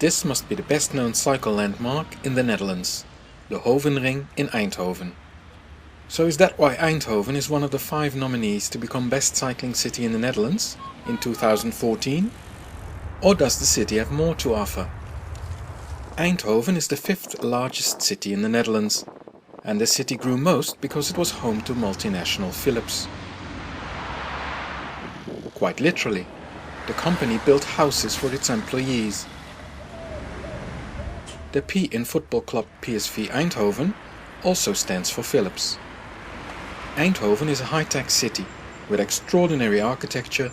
This must be the best known cycle landmark in the Netherlands, the Hovenring in Eindhoven. So is that why Eindhoven is one of the 5 nominees to become best cycling city in the Netherlands in 2014? Or does the city have more to offer? Eindhoven is the 5th largest city in the Netherlands, and the city grew most because it was home to multinational Philips. Quite literally, the company built houses for its employees. The P in football club PSV Eindhoven also stands for Philips. Eindhoven is a high-tech city with extraordinary architecture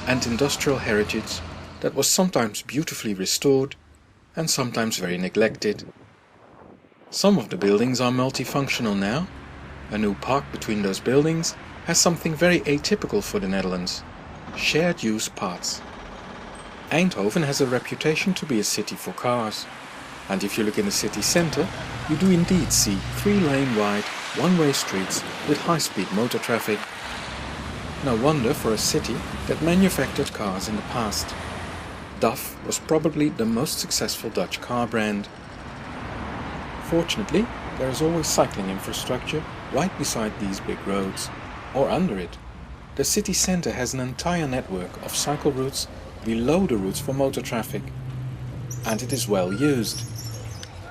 and industrial heritage that was sometimes beautifully restored and sometimes very neglected. Some of the buildings are multifunctional now. A new park between those buildings has something very atypical for the Netherlands: shared-use paths. Eindhoven has a reputation to be a city for cars, and if you look in the city centre, you do indeed see 3-lane wide, one-way streets with high-speed motor traffic. No wonder for a city that manufactured cars in the past. DAF was probably the most successful Dutch car brand. Fortunately, there is always cycling infrastructure right beside these big roads, or under it. The city centre has an entire network of cycle routes below the routes for motor traffic, and it is well used.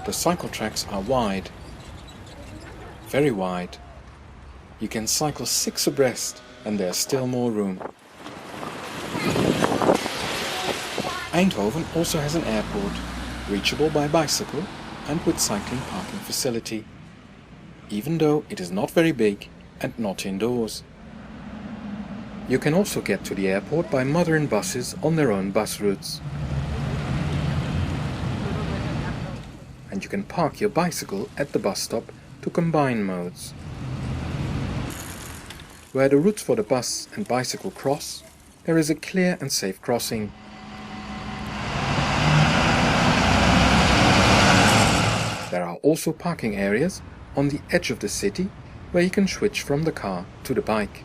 The cycle tracks are wide, very wide. You can cycle 6 abreast, and there's still more room. Eindhoven also has an airport, reachable by bicycle and with cycling parking facility, even though it is not very big and not indoors. You can also get to the airport by modern buses on their own bus routes. And you can park your bicycle at the bus stop to combine modes. Where the routes for the bus and bicycle cross, there is a clear and safe crossing. There are also parking areas on the edge of the city where you can switch from the car to the bike.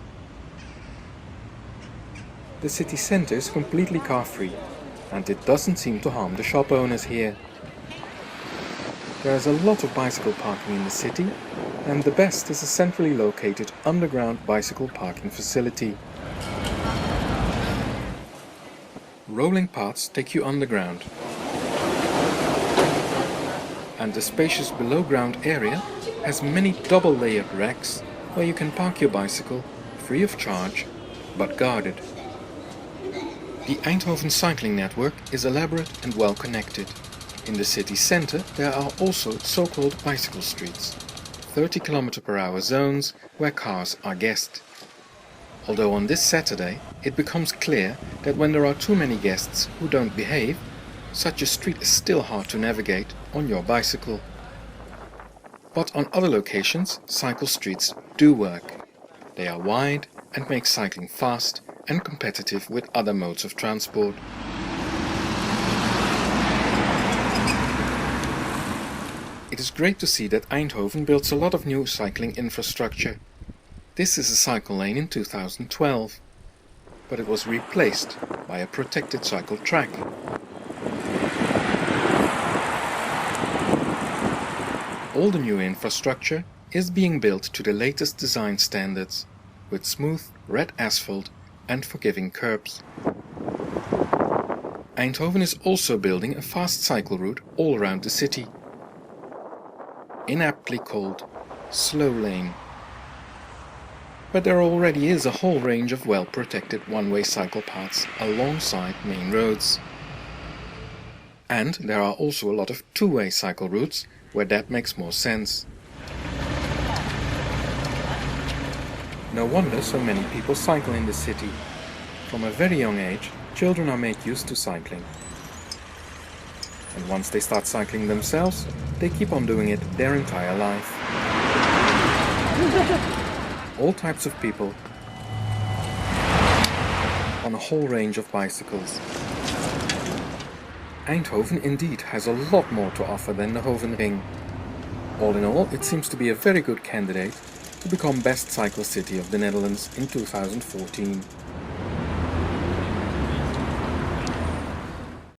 The city centre is completely car-free, and it doesn't seem to harm the shop owners here. There is a lot of bicycle parking in the city, and the best is a centrally located underground bicycle parking facility. Rolling paths take you underground, and the spacious below-ground area has many double-layered racks where you can park your bicycle free of charge, but guarded. The Eindhoven cycling network is elaborate and well connected. In the city centre there are also so-called bicycle streets, 30 km/h zones where cars are guests. Although on this Saturday it becomes clear that when there are too many guests who don't behave, such a street is still hard to navigate on your bicycle. But on other locations cycle streets do work. They are wide and make cycling fast and competitive with other modes of transport. It is great to see that Eindhoven builds a lot of new cycling infrastructure. This is a cycle lane in 2012, but it was replaced by a protected cycle track. All the new infrastructure is being built to the latest design standards, with smooth red asphalt and forgiving curbs. Eindhoven is also building a fast cycle route all around the city, inaptly called Slow Lane. But there already is a whole range of well-protected one-way cycle paths alongside main roads. And there are also a lot of two-way cycle routes where that makes more sense. No wonder so many people cycle in the city. From a very young age, children are made used to cycling. And once they start cycling themselves, they keep on doing it their entire life. All types of people, on a whole range of bicycles. Eindhoven indeed has a lot more to offer than the Hovenring. All in all, it seems to be a very good candidate to become best cycle city of the Netherlands in 2014.